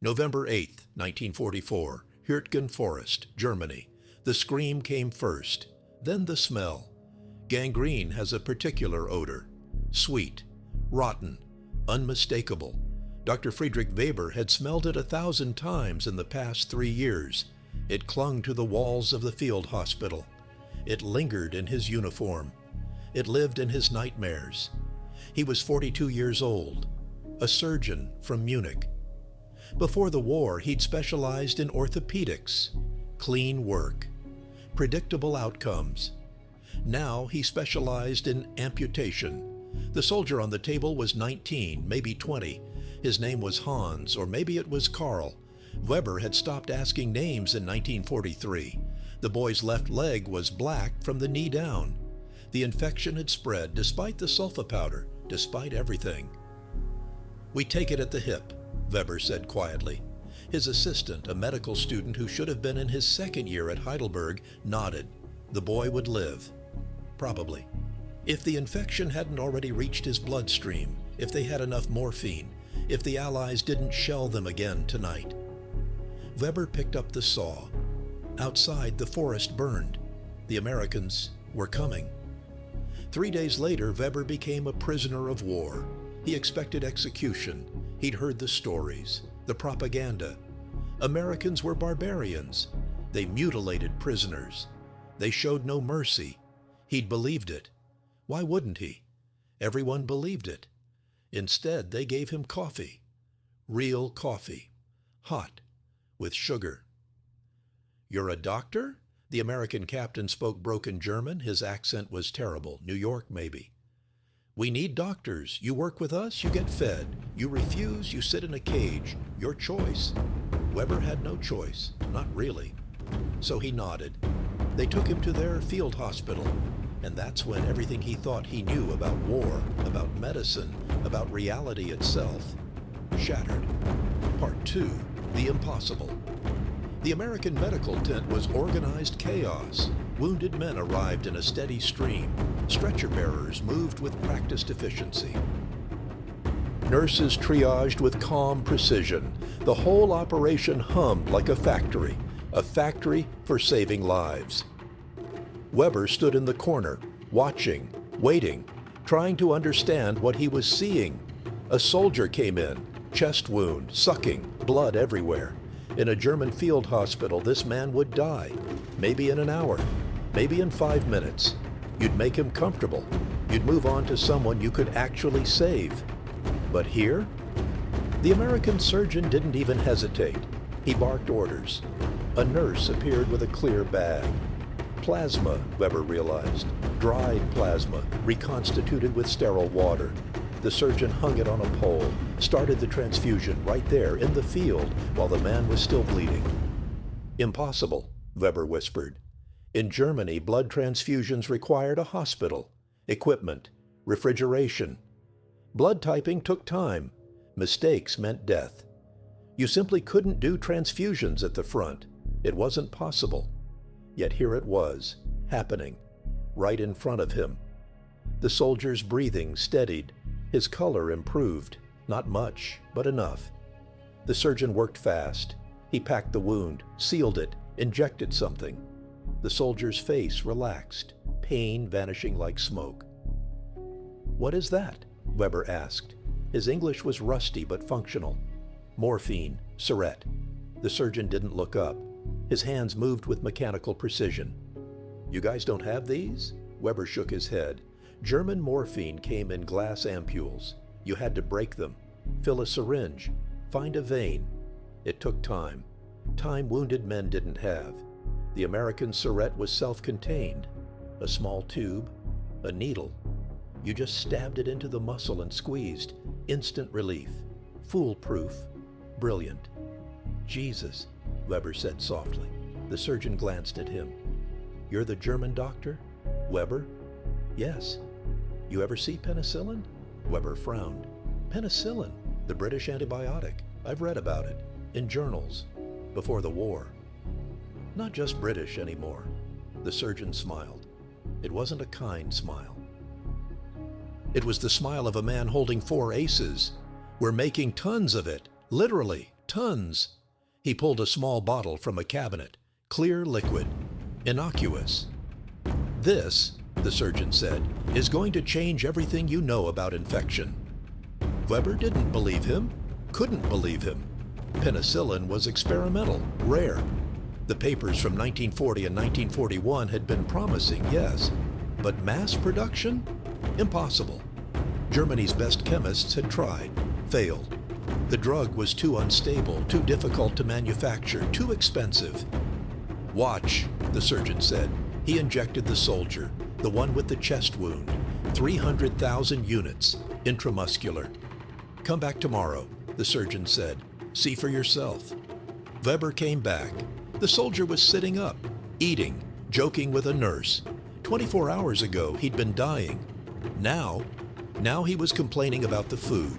November 8, 1944, Hürtgen Forest, Germany. The scream came first, then the smell. Gangrene has a particular odor. Sweet, rotten, unmistakable. Dr. Friedrich Weber had smelled it 1,000 times in the past 3 years. It clung to the walls of the field hospital. It lingered in his uniform. It lived in his nightmares. He was 42 years old, a surgeon from Munich. Before the war, he'd specialized in orthopedics, clean work, predictable outcomes. Now he specialized in amputation. The soldier on the table was 19, maybe 20. His name was Hans, or maybe it was Karl. Weber had stopped asking names in 1943. The boy's left leg was black from the knee down. The infection had spread despite the sulfa powder, despite everything. "We take it at the hip," Weber said quietly. His assistant, a medical student who should have been in his second year at Heidelberg, nodded. The boy would live. Probably. If the infection hadn't already reached his bloodstream, if they had enough morphine, if the Allies didn't shell them again tonight. Weber picked up the saw. Outside, the forest burned. The Americans were coming. 3 days later, Weber became a prisoner of war. He expected execution. He'd heard the stories, the propaganda. Americans were barbarians. They mutilated prisoners. They showed no mercy. He'd believed it. Why wouldn't he? Everyone believed it. Instead, they gave him coffee. Real coffee. Hot. With sugar. "You're a doctor?" The American captain spoke broken German. His accent was terrible. New York, maybe. "We need doctors. You work with us, you get fed. You refuse, you sit in a cage. Your choice." Weber had no choice. Not really. So he nodded. They took him to their field hospital. And that's when everything he thought he knew about war, about medicine, about reality itself, shattered. Part 2, the impossible. The American medical tent was organized chaos. Wounded men arrived in a steady stream. Stretcher bearers moved with practiced efficiency. Nurses triaged with calm precision. The whole operation hummed like a factory for saving lives. Weber stood in the corner, watching, waiting, trying to understand what he was seeing. A soldier came in, chest wound, sucking, blood everywhere. In a German field hospital, this man would die. Maybe in an hour, maybe in 5 minutes. You'd make him comfortable. You'd move on to someone you could actually save. But here? The American surgeon didn't even hesitate. He barked orders. A nurse appeared with a clear bag. Plasma, Weber realized. Dried plasma, reconstituted with sterile water. The surgeon hung it on a pole, started the transfusion right there in the field while the man was still bleeding. "Impossible," Weber whispered. In Germany, blood transfusions required a hospital, equipment, refrigeration. Blood typing took time. Mistakes meant death. You simply couldn't do transfusions at the front. It wasn't possible. Yet here it was, happening, right in front of him. The soldier's breathing steadied. His color improved. Not much, but enough. The surgeon worked fast. He packed the wound, sealed it, injected something. The soldier's face relaxed, pain vanishing like smoke. "What is that?" Weber asked. His English was rusty but functional. "Morphine, Surette." The surgeon didn't look up. His hands moved with mechanical precision. "You guys don't have these?" Weber shook his head. German morphine came in glass ampules. You had to break them, fill a syringe, find a vein. It took time. Time wounded men didn't have. The American Surette was self-contained. A small tube, a needle. You just stabbed it into the muscle and squeezed. Instant relief. Foolproof. Brilliant. "Jesus," Weber said softly. The surgeon glanced at him. "You're the German doctor? Weber?" "Yes." "You ever see penicillin?" Weber frowned. "Penicillin, the British antibiotic. I've read about it. In journals. Before the war." "Not just British anymore." The surgeon smiled. It wasn't a kind smile. It was the smile of a man holding 4 aces. "We're making tons of it. Literally, Tons. He pulled a small bottle from a cabinet. Clear liquid. Innocuous. This, the surgeon said, is going to change everything you know about infection. Weber didn't believe him. Couldn't believe him. Penicillin was experimental, rare. The papers from 1940 and 1941 had been promising, yes, but mass production? Impossible. Germany's best chemists had tried, failed. The drug was too unstable, too difficult to manufacture, too expensive. Watch, the surgeon said. He injected the soldier, the one with the chest wound, 300,000 units, intramuscular. Come back tomorrow, the surgeon said. See for yourself. Weber came back. The soldier was sitting up, eating, joking with a nurse. 24 hours ago, he'd been dying. Now he was complaining about the food.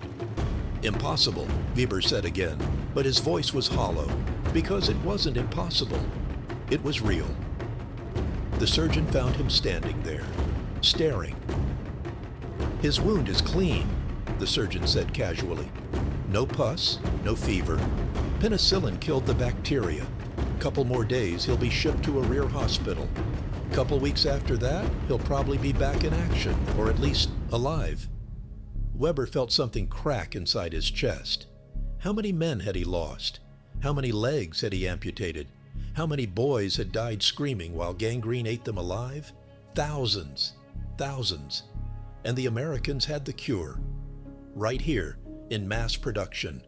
Impossible, Weber said again, but his voice was hollow, because it wasn't impossible. It was real. The surgeon found him standing there, staring. His wound is clean, the surgeon said casually. No pus, no fever. Penicillin killed the bacteria. Couple more days, he'll be shipped to a rear hospital. Couple weeks after that, he'll probably be back in action, or at least alive. Weber felt something crack inside his chest. How many men had he lost? How many legs had he amputated? How many boys had died screaming while gangrene ate them alive? Thousands, thousands. And the Americans had the cure. Right here, in mass production.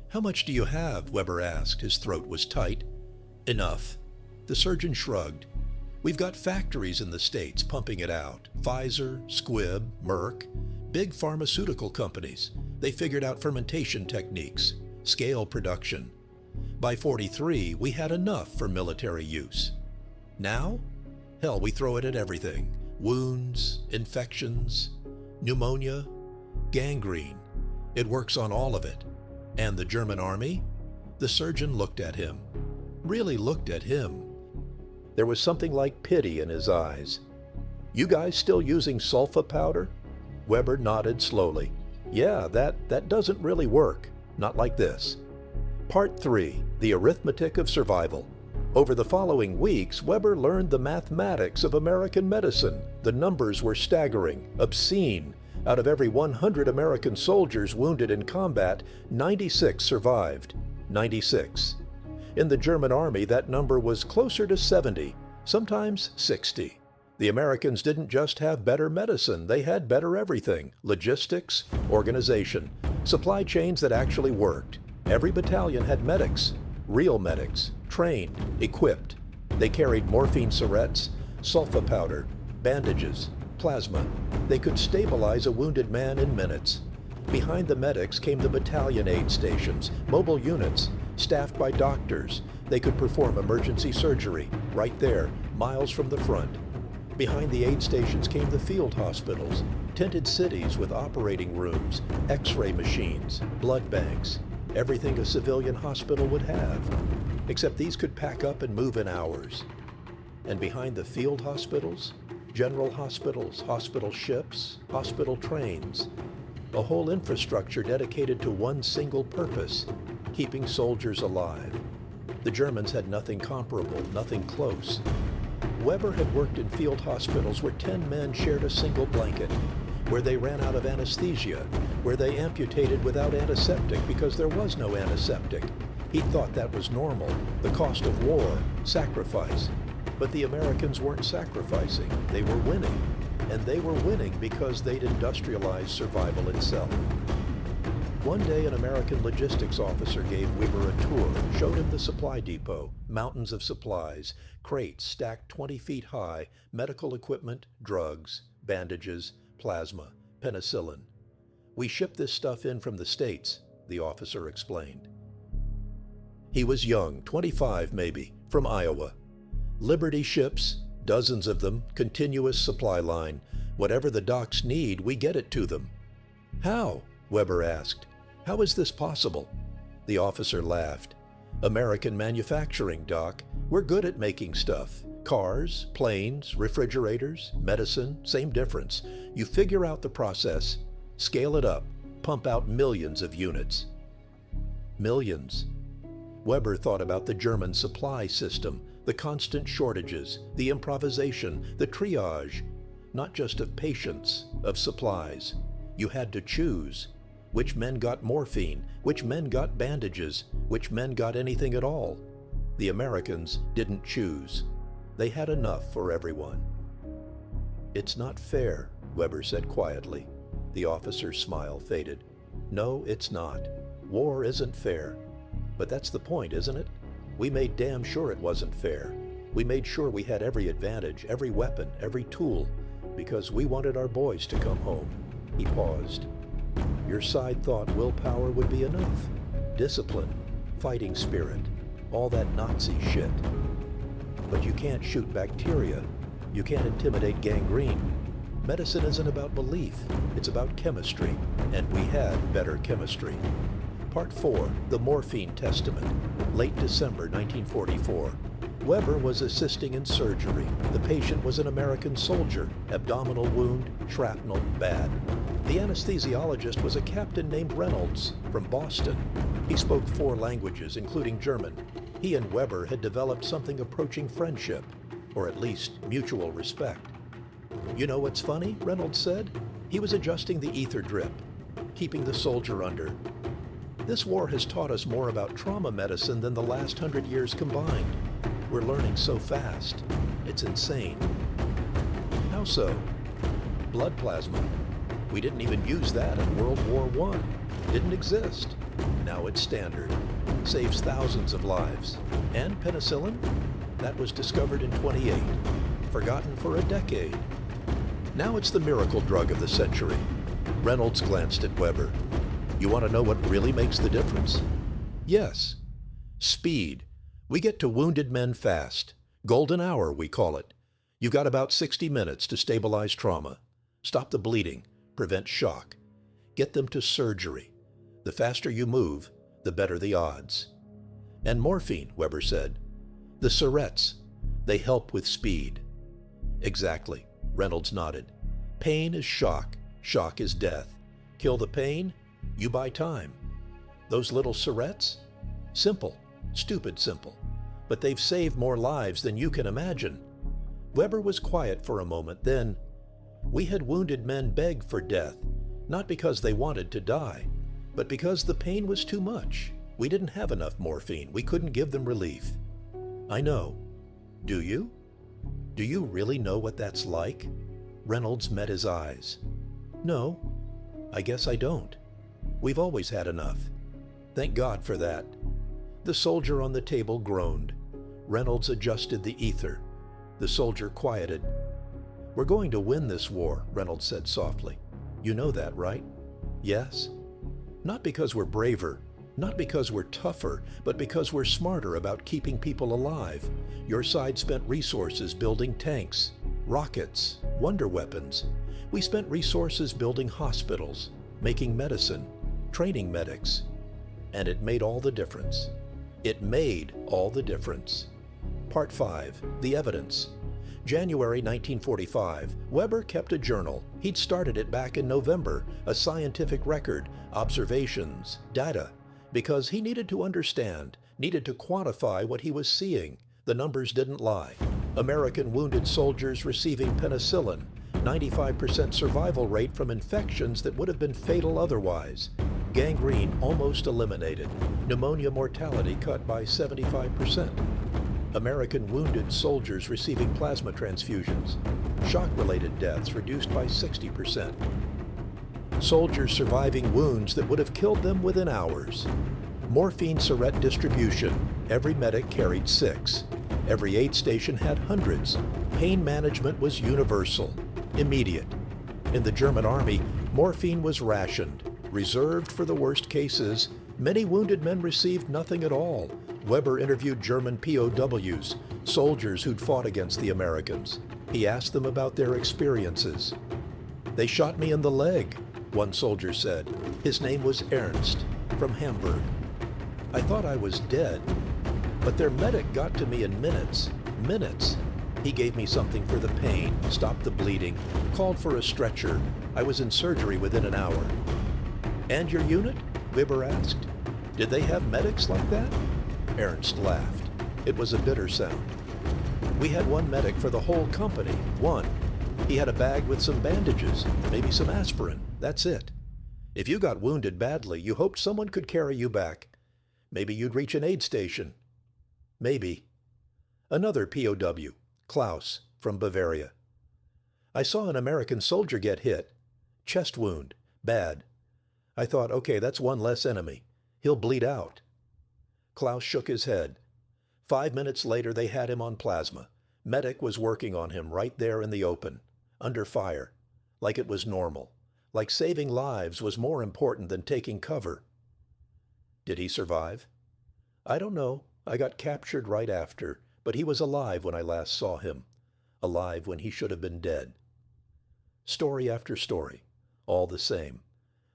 How much do you have? Weber asked. His throat was tight. Enough. The surgeon shrugged. We've got factories in the States pumping it out. Pfizer, Squibb, Merck, big pharmaceutical companies. They figured out fermentation techniques, scale production. By 43, we had enough for military use. Now? Hell, we throw it at everything. Wounds, infections, pneumonia, gangrene. It works on all of it. And the German army? The surgeon looked at him. Really looked at him. There was something like pity in his eyes. You guys still using sulfa powder? Weber nodded slowly. Yeah, that doesn't really work. Not like this. Part 3, the arithmetic of survival. Over the following weeks, Weber learned the mathematics of American medicine. The numbers were staggering, obscene. Out of every 100 American soldiers wounded in combat, 96 survived. 96. In the German army, that number was closer to 70, sometimes 60. The Americans didn't just have better medicine, they had better everything. Logistics, organization, supply chains that actually worked. Every battalion had medics, real medics, trained, equipped. They carried morphine syrettes, sulfa powder, bandages, plasma. They could stabilize a wounded man in minutes. Behind the medics came the battalion aid stations, mobile units, staffed by doctors. They could perform emergency surgery, right there, miles from the front. Behind the aid stations came the field hospitals, tented cities with operating rooms, x-ray machines, blood banks, everything a civilian hospital would have. Except these could pack up and move in hours. And behind the field hospitals, general hospitals, hospital ships, hospital trains, a whole infrastructure dedicated to one single purpose, keeping soldiers alive. The Germans had nothing comparable, nothing close. Weber had worked in field hospitals where 10 men shared a single blanket, where they ran out of anesthesia, where they amputated without antiseptic because there was no antiseptic. He thought that was normal, the cost of war, sacrifice. But the Americans weren't sacrificing, they were winning. And they were winning because they'd industrialized survival itself. One day, an American logistics officer gave Weber a tour, showed him the supply depot, mountains of supplies, crates stacked 20 feet high, medical equipment, drugs, bandages, plasma, penicillin. We ship this stuff in from the States, the officer explained. He was young, 25 maybe, from Iowa. Liberty ships, dozens of them, continuous supply line. Whatever the docks need, we get it to them. How? Weber asked. How is this possible? The officer laughed. American manufacturing, Doc. We're good at making stuff. Cars, planes, refrigerators, medicine, same difference. You figure out the process, scale it up, pump out millions of units. Millions. Weber thought about the German supply system, the constant shortages, the improvisation, the triage, not just of patients, of supplies. You had to choose. Which men got morphine, which men got bandages, which men got anything at all. The Americans didn't choose. They had enough for everyone. "It's not fair," Weber said quietly. The officer's smile faded. "No, it's not. War isn't fair. But that's the point, isn't it? We made damn sure it wasn't fair. We made sure we had every advantage, every weapon, every tool, because we wanted our boys to come home." He paused. "Your side thought willpower would be enough. Discipline, fighting spirit, all that Nazi shit. But you can't shoot bacteria. You can't intimidate gangrene. Medicine isn't about belief, it's about chemistry, and we had better chemistry." Part 4, The Morphine Testament, late December 1944. Weber was assisting in surgery. The patient was an American soldier, abdominal wound, shrapnel, bad. The anesthesiologist was a captain named Reynolds from Boston. He spoke 4 languages, including German. He and Weber had developed something approaching friendship, or at least mutual respect. "You know what's funny?" Reynolds said. He was adjusting the ether drip, keeping the soldier under. "This war has taught us more about trauma medicine than the last 100 years combined. We're learning so fast. It's insane." "How so?" "Blood plasma. We didn't even use that in World War I. Didn't exist. Now it's standard. Saves thousands of lives. And penicillin? That was discovered in '28. Forgotten for a decade. Now it's the miracle drug of the century." Reynolds glanced at Weber. "You want to know what really makes the difference?" "Yes. Speed. We get to wounded men fast. Golden hour, we call it. You've got about 60 minutes to stabilize trauma. Stop the bleeding. Prevent shock. Get them to surgery. The faster you move, the better the odds." "And morphine," Weber said. "The syrettes. They help with speed." "Exactly," Reynolds nodded. "Pain is shock. Shock is death. Kill the pain, you buy time. Those little syrettes? Simple. Stupid simple. But they've saved more lives than you can imagine." Weber was quiet for a moment, then, "We had wounded men beg for death, not because they wanted to die, but because the pain was too much. We didn't have enough morphine. We couldn't give them relief." "I know. Do you? Do you really know what that's like?" Reynolds met his eyes. "No, I guess I don't. We've always had enough. Thank God for that." The soldier on the table groaned. Reynolds adjusted the ether. The soldier quieted. "We're going to win this war," Reynolds said softly. "You know that, right?" "Yes." "Not because we're braver, not because we're tougher, but because we're smarter about keeping people alive. Your side spent resources building tanks, rockets, wonder weapons. We spent resources building hospitals, making medicine, training medics. And it made all the difference. It made all the difference." Part 5, The Evidence. January 1945, Weber kept a journal. He'd started it back in November, a scientific record, observations, data, because he needed to understand, needed to quantify what he was seeing. The numbers didn't lie. American wounded soldiers receiving penicillin, 95% survival rate from infections that would have been fatal otherwise. Gangrene almost eliminated. Pneumonia mortality cut by 75%. American wounded soldiers receiving plasma transfusions. Shock-related deaths reduced by 60%. Soldiers surviving wounds that would have killed them within hours. Morphine syrette distribution. Every medic carried 6. Every aid station had hundreds. Pain management was universal, immediate. In the German army, morphine was rationed, reserved for the worst cases. Many wounded men received nothing at all. Weber interviewed German POWs, soldiers who'd fought against the Americans. He asked them about their experiences. "They shot me in the leg," one soldier said. His name was Ernst, from Hamburg. "I thought I was dead, but their medic got to me in minutes. He gave me something for the pain, stopped the bleeding, called for a stretcher. I was in surgery within an hour." "And your unit?" Weber asked. "Did they have medics like that?" Ernst laughed. It was a bitter sound. We had one medic for the whole company. One. He had a bag with some bandages, maybe some aspirin. That's it. If you got wounded badly, you hoped someone could carry you back. Maybe you'd reach an aid station. Maybe. Another POW, Klaus, from Bavaria. I saw an American soldier get hit. Chest wound. Bad. I thought, okay, that's one less enemy. He'll bleed out. Klaus shook his head. 5 minutes later, they had him on plasma. Medic was working on him right there in the open, under fire, like it was normal, like saving lives was more important than taking cover. Did he survive? I don't know. I got captured right after, but he was alive when I last saw him, alive when he should have been dead. Story after story, all the same.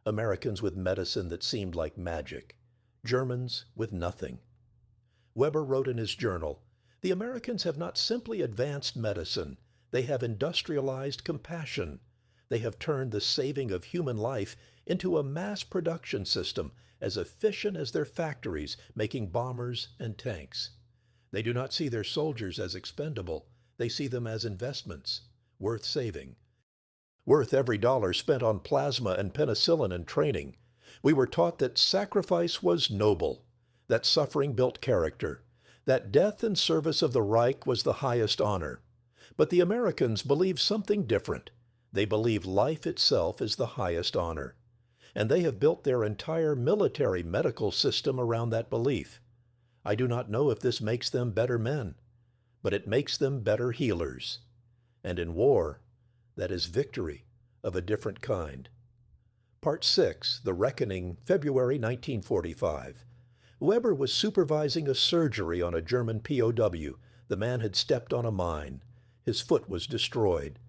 Americans with medicine that seemed like magic. Germans with nothing. Weber wrote in his journal, "The Americans have not simply advanced medicine, they have industrialized compassion. They have turned the saving of human life into a mass production system as efficient as their factories making bombers and tanks. They do not see their soldiers as expendable, they see them as investments, worth saving. Worth every dollar spent on plasma and penicillin and training. We were taught that sacrifice was noble, that suffering built character, that death in service of the Reich was the highest honor. But the Americans believe something different. They believe life itself is the highest honor. And they have built their entire military medical system around that belief. I do not know if this makes them better men, but it makes them better healers. And in war, that is victory of a different kind." Part 6, The Reckoning, February 1945. Weber was supervising a surgery on a German POW. The man had stepped on a mine. His foot was destroyed.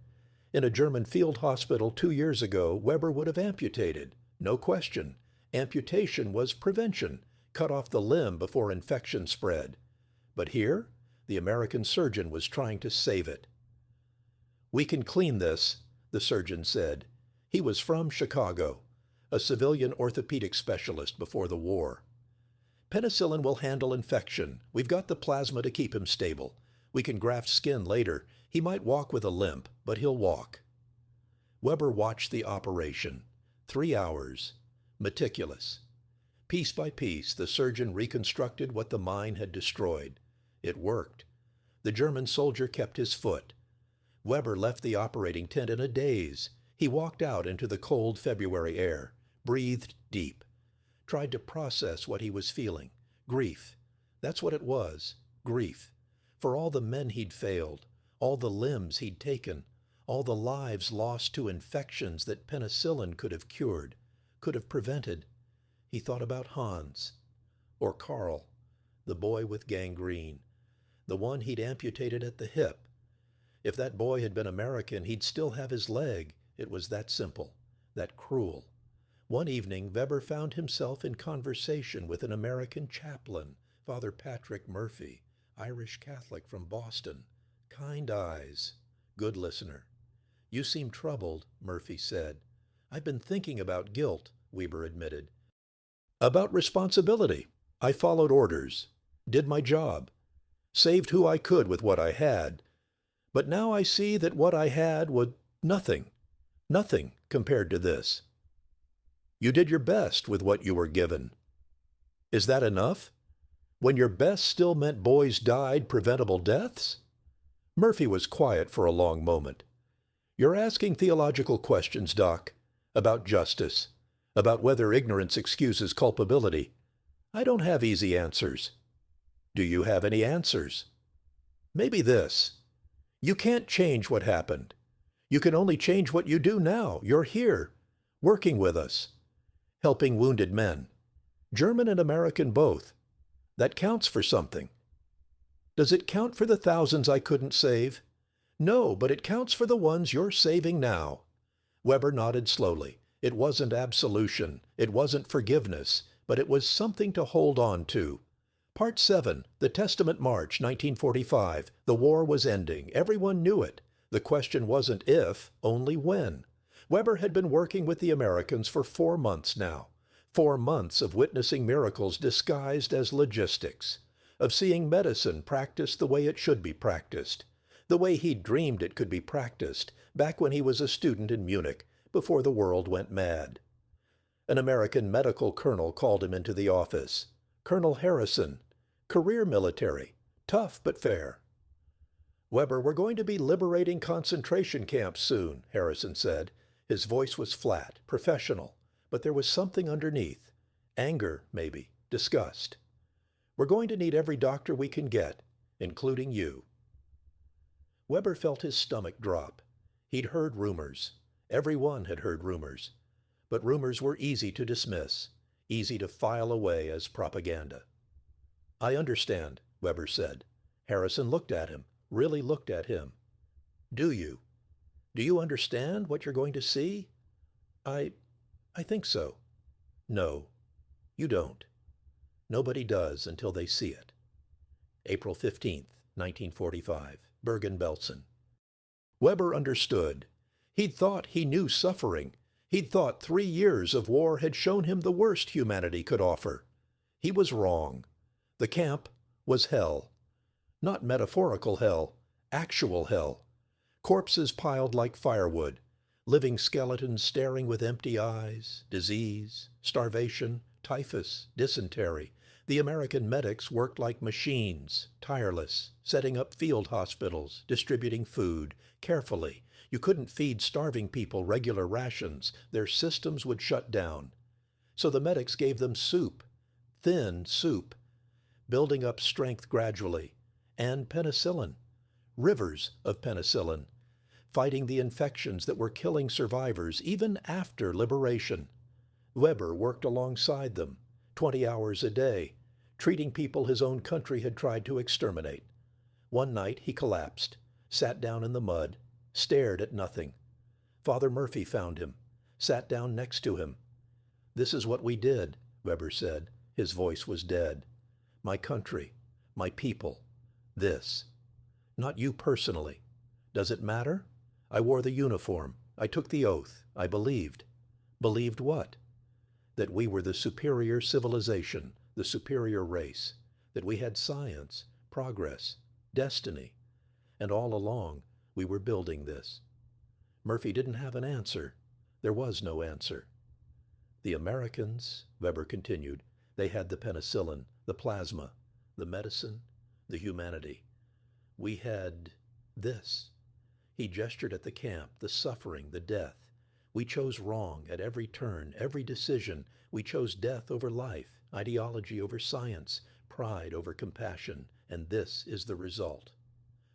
In a German field hospital 2 years ago, Weber would have amputated. No question. Amputation was prevention. Cut off the limb before infection spread. But here, the American surgeon was trying to save it. "We can clean this," the surgeon said. He was from Chicago, a civilian orthopedic specialist before the war. "Penicillin will handle infection. We've got the plasma to keep him stable. We can graft skin later. He might walk with a limp, but he'll walk." Weber watched the operation. 3 hours. Meticulous. Piece by piece, the surgeon reconstructed what the mine had destroyed. It worked. The German soldier kept his foot. Weber left the operating tent in a daze. He walked out into the cold February air, breathed deep, tried to process what he was feeling. Grief. That's what it was. Grief. For all the men he'd failed, all the limbs he'd taken, all the lives lost to infections that penicillin could have cured, could have prevented. He thought about Hans, or Karl, the boy with gangrene, the one he'd amputated at the hip. If that boy had been American, he'd still have his leg. It was that simple, that cruel. One evening, Weber found himself in conversation with an American chaplain, Father Patrick Murphy, Irish Catholic from Boston. Kind eyes. Good listener. "You seem troubled," Murphy said. "I've been thinking about guilt," Weber admitted. "About responsibility. I followed orders, did my job, saved who I could with what I had. But now I see that what I had was nothing, nothing compared to this." "You did your best with what you were given." "Is that enough? When your best still meant boys died preventable deaths?" Murphy was quiet for a long moment. "You're asking theological questions, Doc, about justice, about whether ignorance excuses culpability. I don't have easy answers. Do you have any answers? Maybe this. You can't change what happened. You can only change what you do now. You're here, working with us, helping wounded men, German and American both. That counts for something. Does it count for the thousands I couldn't save? No, but it counts for the ones you're saving now." Weber nodded slowly. It wasn't absolution. It wasn't forgiveness. But it was something to hold on to. Part 7, The Testament March, 1945. The war was ending. Everyone knew it. The question wasn't if, only when. Weber had been working with the Americans for 4 months now. 4 months of witnessing miracles disguised as logistics. of seeing medicine practiced the way it should be practiced, the way he dreamed it could be practiced back when he was a student in Munich, before the world went mad. An American medical colonel called him into the office. Colonel Harrison, career military, tough but fair. "Weber, we're going to be liberating concentration camps soon," Harrison said. His voice was flat, professional, but there was something underneath. Anger, maybe, disgust. "We're going to need every doctor we can get, including you." Weber felt his stomach drop. He'd heard rumors. Everyone had heard rumors. But rumors were easy to dismiss, easy to file away as propaganda. "I understand," Weber said. Harrison looked at him, really looked at him. "Do you? Do you understand what you're going to see?" I think so." "No, you don't. Nobody does until they see it." April 15th, 1945, Bergen-Belsen. Weber understood. He'd thought he knew suffering. He'd thought 3 years of war had shown him the worst humanity could offer. He was wrong. The camp was hell. Not metaphorical hell, actual hell. Corpses piled like firewood, living skeletons staring with empty eyes, disease, starvation, typhus, dysentery. The American medics worked like machines, tireless, setting up field hospitals, distributing food, carefully. You couldn't feed starving people regular rations. Their systems would shut down. So the medics gave them soup, thin soup, building up strength gradually, and penicillin, rivers of penicillin, fighting the infections that were killing survivors even after liberation. Weber worked alongside them, 20 hours a day, treating people his own country had tried to exterminate. One night he collapsed, sat down in the mud, stared at nothing. Father Murphy found him, sat down next to him. "This is what we did," Weber said. His voice was dead. "My country, my people, this. Not you personally. Does it matter? I wore the uniform. I took the oath. I believed." "Believed what?" "That we were the superior civilization, the superior race. That we had science, progress, destiny. And all along, we were building this." Murphy didn't have an answer. There was no answer. "The Americans," Weber continued, "they had the penicillin, the plasma, the medicine, the humanity. We had this." He gestured at the camp, the suffering, the death. "We chose wrong at every turn, every decision. We chose death over life, ideology over science, pride over compassion, and this is the result."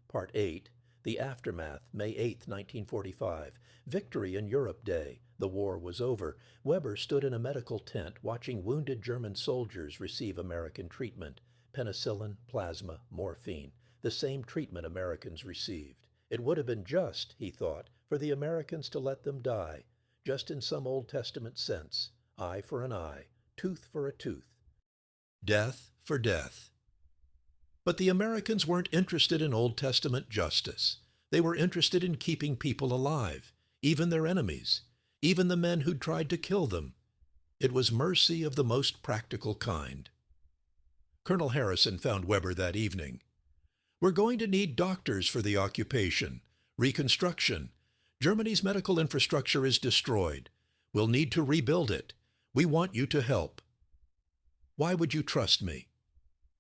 Part 8, The Aftermath, May 8, 1945. Victory in Europe Day. The war was over. Weber stood in a medical tent watching wounded German soldiers receive American treatment. Penicillin, plasma, morphine. The same treatment Americans received. It would have been just, he thought, for the Americans to let them die, just in some Old Testament sense. Eye for an eye, tooth for a tooth. Death for death. But the Americans weren't interested in Old Testament justice. They were interested in keeping people alive, even their enemies, even the men who'd tried to kill them. It was mercy of the most practical kind. Colonel Harrison found Weber that evening. "We're going to need doctors for the occupation. Reconstruction. Germany's medical infrastructure is destroyed. We'll need to rebuild it. We want you to help." "Why would you trust me?"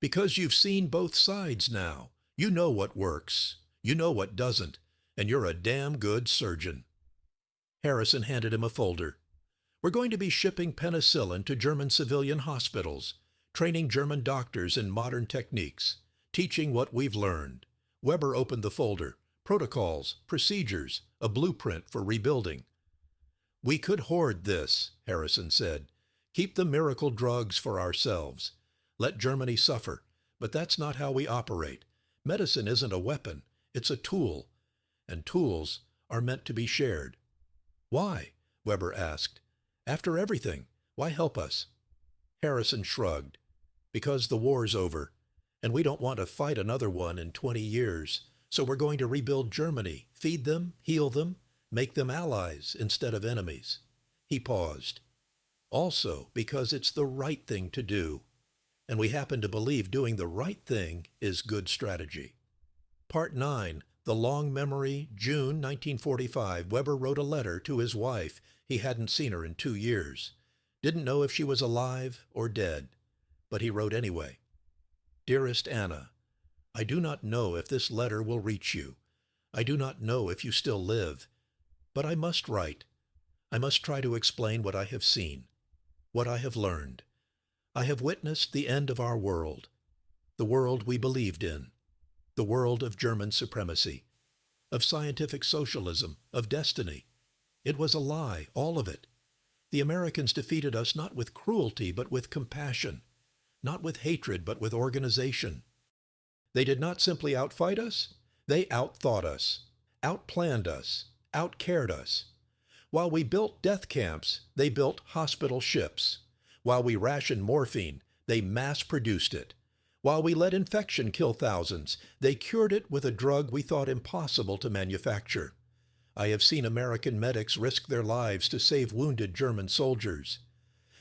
"Because you've seen both sides now. You know what works. You know what doesn't. And you're a damn good surgeon." Harrison handed him a folder. "We're going to be shipping penicillin to German civilian hospitals, training German doctors in modern techniques, teaching what we've learned." Weber opened the folder. Protocols, procedures, a blueprint for rebuilding. "We could hoard this," Harrison said. "Keep the miracle drugs for ourselves. Let Germany suffer. But that's not how we operate. Medicine isn't a weapon. It's a tool. And tools are meant to be shared." "Why?" Weber asked. "After everything, why help us?" Harrison shrugged. "Because the war's over, and we don't want to fight another one in 20 years. So we're going to rebuild Germany, feed them, heal them, make them allies instead of enemies." He paused. "Also because it's the right thing to do." and we happen to believe doing the right thing is good strategy. Part 9, The Long Memory, June 1945. Weber wrote a letter to his wife. He hadn't seen her in 2 years. Didn't know if she was alive or dead, but he wrote anyway. Dearest Anna, I do not know if this letter will reach you. I do not know if you still live, but I must write. I must try to explain what I have seen, what I have learned. I have witnessed the end of our world, the world we believed in, the world of German supremacy, of scientific socialism, of destiny. It was a lie, all of it. The Americans defeated us not with cruelty, but with compassion, not with hatred, but with organization. They did not simply outfight us, they outthought us, outplanned us, outcared us. While we built death camps, they built hospital ships. While we rationed morphine, they mass-produced it. While we let infection kill thousands, they cured it with a drug we thought impossible to manufacture. I have seen American medics risk their lives to save wounded German soldiers.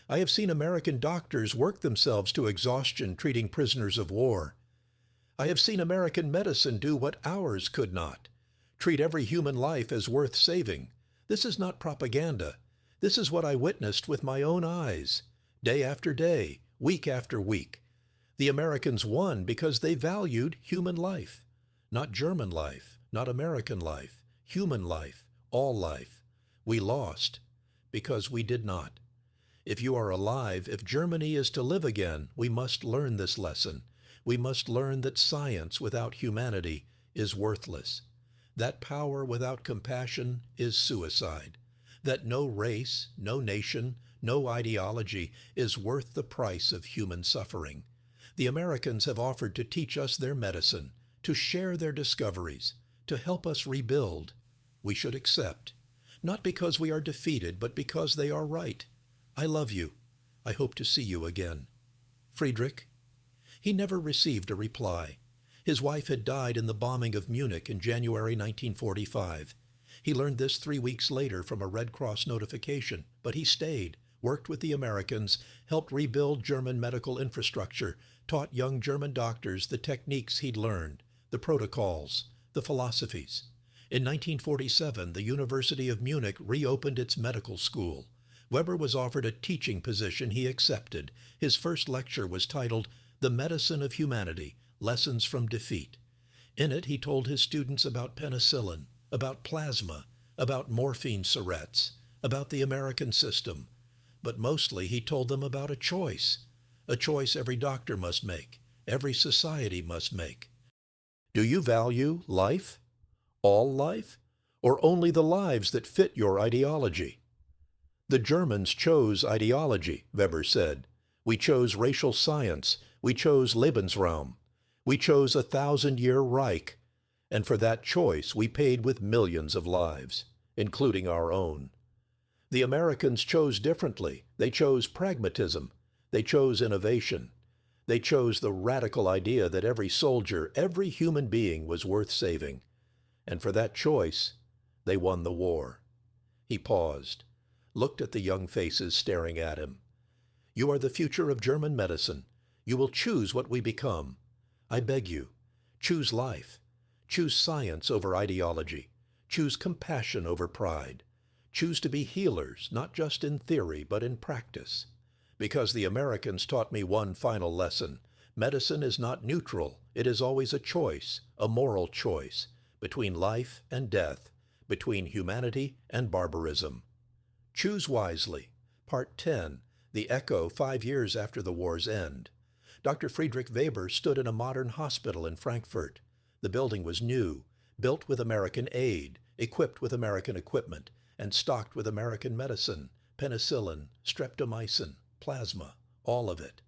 I have seen American doctors work themselves to exhaustion treating prisoners of war. I have seen American medicine do what ours could not, treat every human life as worth saving. This is not propaganda. This is what I witnessed with my own eyes, day after day, week after week. The Americans won because they valued human life, not German life, not American life, human life, all life. We lost because we did not. If you are alive, if Germany is to live again, we must learn this lesson. We must learn that science without humanity is worthless, that power without compassion is suicide, that no race, no nation, no ideology is worth the price of human suffering. The Americans have offered to teach us their medicine, to share their discoveries, to help us rebuild. We should accept, not because we are defeated, but because they are right. I love you. I hope to see you again. Friedrich. He never received a reply. His wife had died in the bombing of Munich in January 1945. He learned this 3 weeks later from a Red Cross notification, but he stayed, worked with the Americans, helped rebuild German medical infrastructure, taught young German doctors the techniques he'd learned, the protocols, the philosophies. In 1947, the University of Munich reopened its medical school. Weber was offered a teaching position he accepted. His first lecture was titled, The Medicine of Humanity, Lessons from Defeat. In it, he told his students about penicillin, about plasma, about morphine syrettes, about the American system. But mostly he told them about a choice every doctor must make, every society must make. Do you value life, all life, or only the lives that fit your ideology? The Germans chose ideology, Weber said. We chose racial science. We chose Lebensraum. We chose 1,000-year Reich. And for that choice, we paid with millions of lives, including our own. The Americans chose differently. They chose pragmatism. They chose innovation. They chose the radical idea that every soldier, every human being was worth saving. And for that choice, they won the war. He paused, looked at the young faces staring at him. You are the future of German medicine. You will choose what we become. I beg you, choose life. Choose science over ideology. Choose compassion over pride. Choose to be healers, not just in theory, but in practice. Because the Americans taught me one final lesson. Medicine is not neutral. It is always a choice, a moral choice, between life and death, between humanity and barbarism. Choose wisely. Part 10, The Echo 5 years after the war's end. Dr. Friedrich Weber stood in a modern hospital in Frankfurt. The building was new, built with American aid, equipped with American equipment, and stocked with American medicine, penicillin, streptomycin, plasma, all of it.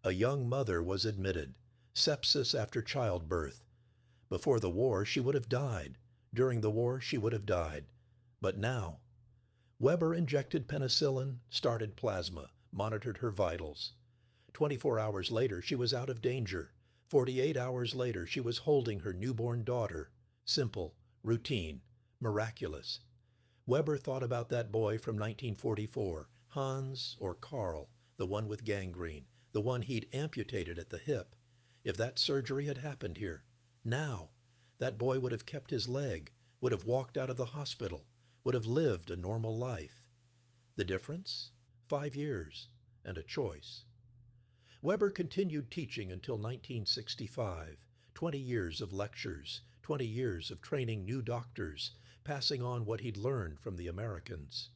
A young mother was admitted, sepsis after childbirth. Before the war, she would have died. During the war, she would have died. But now, Weber injected penicillin, started plasma, monitored her vitals. 24 hours later, she was out of danger. 48 hours later, she was holding her newborn daughter. Simple, routine, miraculous. Weber thought about that boy from 1944, Hans or Karl, the one with gangrene, the one he'd amputated at the hip. If that surgery had happened here, now, that boy would have kept his leg, would have walked out of the hospital, would have lived a normal life. The difference? 5 years and a choice. Weber continued teaching until 1965, 20 years of lectures, 20 years of training new doctors, passing on what he'd learned from the Americans.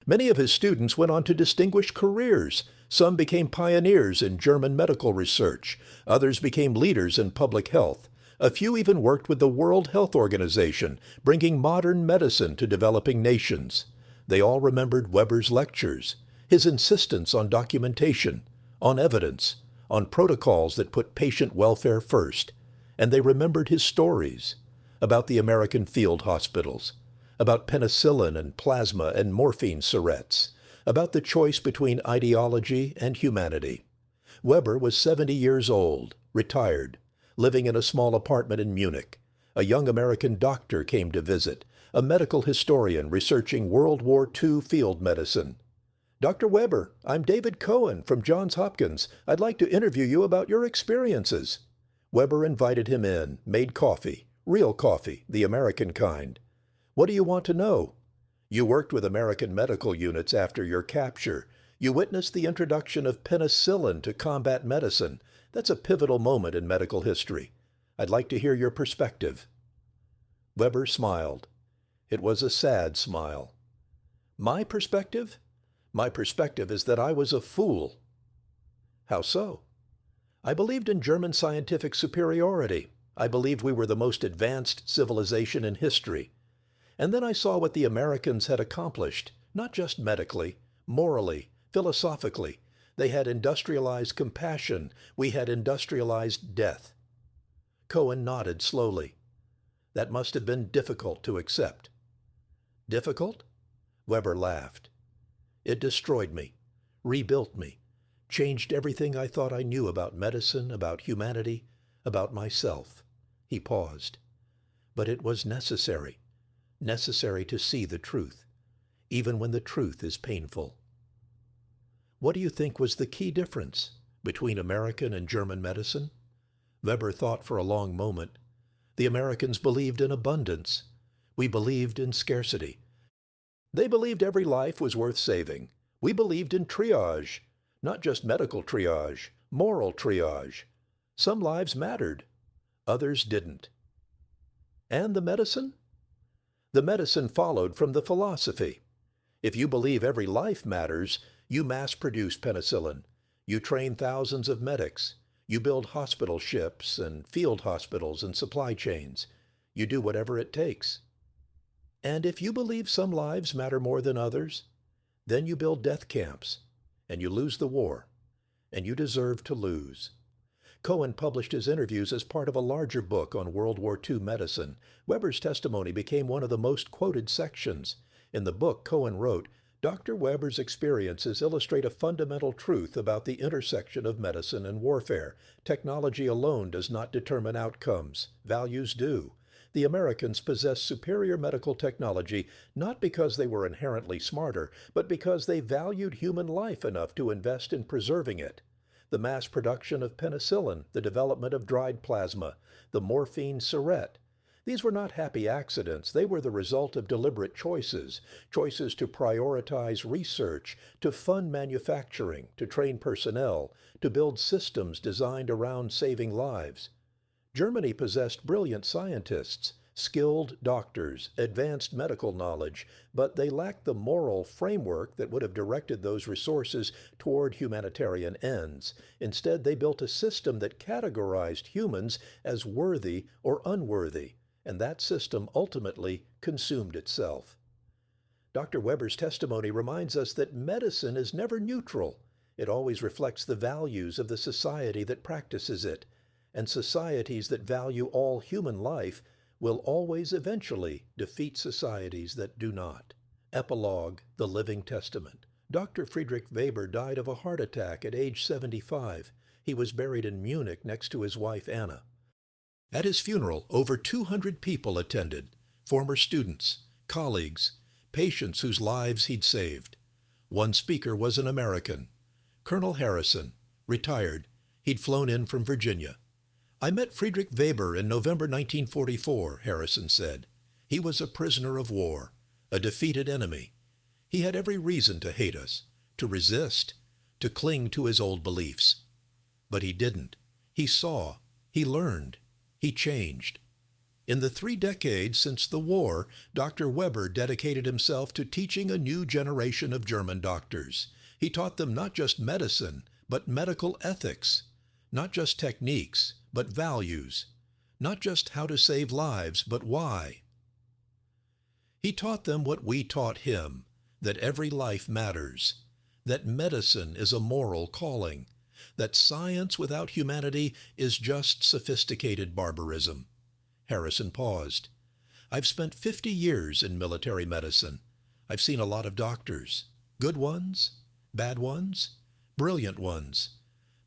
Many of his students went on to distinguished careers. Some became pioneers in German medical research. Others became leaders in public health. A few even worked with the World Health Organization, bringing modern medicine to developing nations. They all remembered Weber's lectures, his insistence on documentation, on evidence, on protocols that put patient welfare first. And they remembered his stories about the American field hospitals, about penicillin and plasma and morphine syrettes, about the choice between ideology and humanity. Weber was 70 years old, retired, living in a small apartment in Munich. A young American doctor came to visit, a medical historian researching World War II field medicine. "Dr. Weber, I'm David Cohen from Johns Hopkins. I'd like to interview you about your experiences." Weber invited him in, made coffee, real coffee, the American kind. "What do you want to know?" "You worked with American medical units after your capture. You witnessed the introduction of penicillin to combat medicine. That's a pivotal moment in medical history. I'd like to hear your perspective." Weber smiled. It was a sad smile. "My perspective? My perspective is that I was a fool." "How so?" "I believed in German scientific superiority. I believed we were the most advanced civilization in history. And then I saw what the Americans had accomplished, not just medically, morally, philosophically. They had industrialized compassion. We had industrialized death." Cohen nodded slowly. "That must have been difficult to accept." "Difficult?" Weber laughed. "It destroyed me, rebuilt me, changed everything I thought I knew about medicine, about humanity, about myself." He paused. "But it was necessary to see the truth, even when the truth is painful." What do you think was the key difference between American and German medicine? Weber thought for a long moment. The Americans believed in abundance. We believed in scarcity. They believed every life was worth saving. We believed in triage, not just medical triage, moral triage. Some lives mattered, others didn't. And the medicine? The medicine followed from the philosophy. If you believe every life matters, you mass-produce penicillin. You train thousands of medics. You build hospital ships and field hospitals and supply chains. You do whatever it takes. And if you believe some lives matter more than others, then you build death camps, and you lose the war, and you deserve to lose. Cohen published his interviews as part of a larger book on World War II medicine. Weber's testimony became one of the most quoted sections. In the book, Cohen wrote, "Dr. Weber's experiences illustrate a fundamental truth about the intersection of medicine and warfare. Technology alone does not determine outcomes. Values do. The Americans possessed superior medical technology not because they were inherently smarter, but because they valued human life enough to invest in preserving it. The mass production of penicillin, the development of dried plasma, the morphine syrette. These were not happy accidents. They were the result of deliberate choices to prioritize research, to fund manufacturing, to train personnel, to build systems designed around saving lives. Germany possessed brilliant scientists, skilled doctors, advanced medical knowledge, but they lacked the moral framework that would have directed those resources toward humanitarian ends. Instead, they built a system that categorized humans as worthy or unworthy, and that system ultimately consumed itself." Dr. Weber's testimony reminds us that medicine is never neutral. It always reflects the values of the society that practices it, and societies that value all human life will always eventually defeat societies that do not. Epilogue: The Living Testament. Dr. Friedrich Weber died of a heart attack at age 75. He was buried in Munich next to his wife Anna. At his funeral, over 200 people attended, former students, colleagues, patients whose lives he'd saved. One speaker was an American, Colonel Harrison, Retired. He'd flown in from Virginia. I met Friedrich Weber in November 1944, Harrison said. He was a prisoner of war, a defeated enemy. He had every reason to hate us, to resist, to cling to his old beliefs. But he didn't. He saw, he learned, he changed. In the 3 decades since the war, Dr. Weber dedicated himself to teaching a new generation of German doctors. He taught them not just medicine, but medical ethics, not just techniques, but values, not just how to save lives, but why. He taught them what we taught him, that every life matters, that medicine is a moral calling, that science without humanity is just sophisticated barbarism. Harrison paused. I've spent 50 years in military medicine. I've seen a lot of doctors, good ones, bad ones, brilliant ones.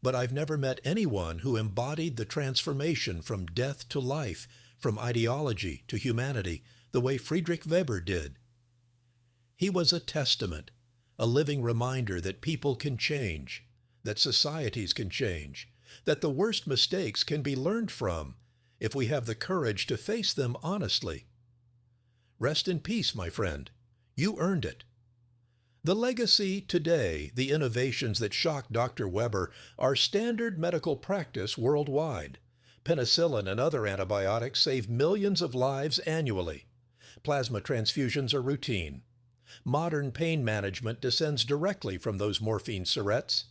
But I've never met anyone who embodied the transformation from death to life, from ideology to humanity, the way Friedrich Weber did. He was a testament, a living reminder that people can change, that societies can change, that the worst mistakes can be learned from if we have the courage to face them honestly. Rest in peace, my friend. You earned it. The legacy today, the innovations that shocked Dr. Weber, are standard medical practice worldwide. Penicillin and other antibiotics save millions of lives annually. Plasma transfusions are routine. Modern pain management descends directly from those morphine syrettes.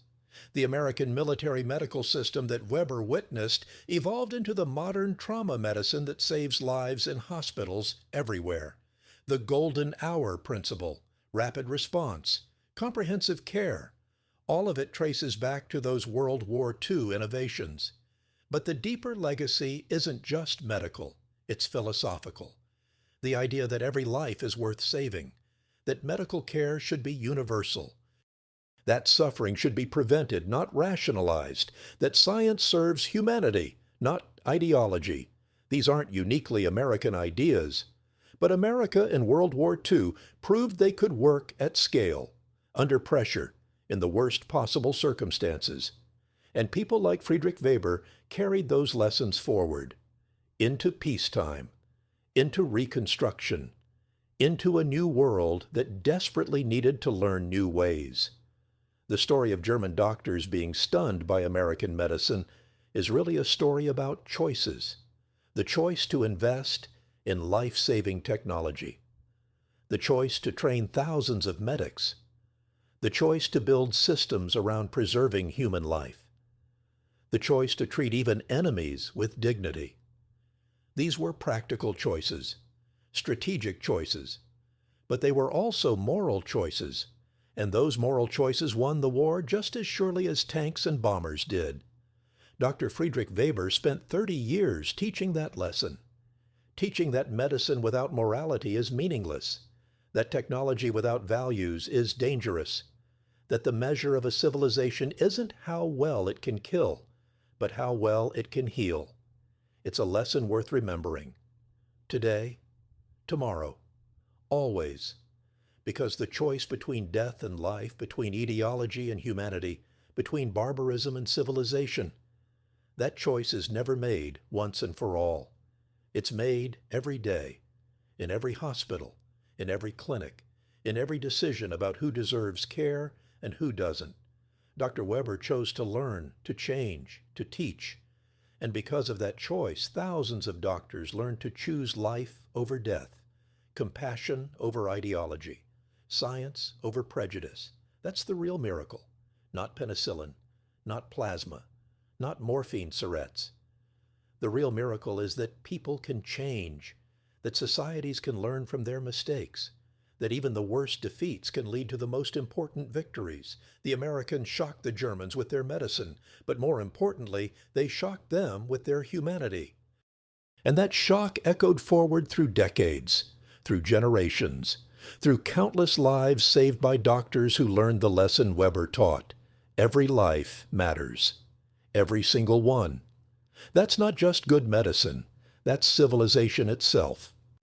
The American military medical system that Weber witnessed evolved into the modern trauma medicine that saves lives in hospitals everywhere. The golden hour principle, rapid response, comprehensive care, all of it traces back to those World War II innovations. But the deeper legacy isn't just medical, it's philosophical. The idea that every life is worth saving, that medical care should be universal, that suffering should be prevented, not rationalized, that science serves humanity, not ideology. These aren't uniquely American ideas. But America in World War II proved they could work at scale, under pressure, in the worst possible circumstances. And people like Friedrich Weber carried those lessons forward, into peacetime, into reconstruction, into a new world that desperately needed to learn new ways. The story of German doctors being stunned by American medicine is really a story about choices. The choice to invest in life-saving technology. The choice to train thousands of medics. The choice to build systems around preserving human life. The choice to treat even enemies with dignity. These were practical choices, strategic choices, but they were also moral choices, and those moral choices won the war just as surely as tanks and bombers did. Dr. Friedrich Weber spent 30 years teaching that lesson, teaching that medicine without morality is meaningless, that technology without values is dangerous, that the measure of a civilization isn't how well it can kill, but how well it can heal. It's a lesson worth remembering. Today, tomorrow, always. Because the choice between death and life, between ideology and humanity, between barbarism and civilization, that choice is never made once and for all. It's made every day, in every hospital, in every clinic, in every decision about who deserves care and who doesn't. Dr. Weber chose to learn, to change, to teach. And because of that choice, thousands of doctors learned to choose life over death, compassion over ideology, science over prejudice. That's the real miracle. Not penicillin, not plasma, not morphine syrettes. The real miracle is that people can change, that societies can learn from their mistakes, that even the worst defeats can lead to the most important victories. The Americans shocked the Germans with their medicine, but more importantly, they shocked them with their humanity. And that shock echoed forward through decades, through generations, through countless lives saved by doctors who learned the lesson Weber taught. Every life matters. Every single one. That's not just good medicine. That's civilization itself.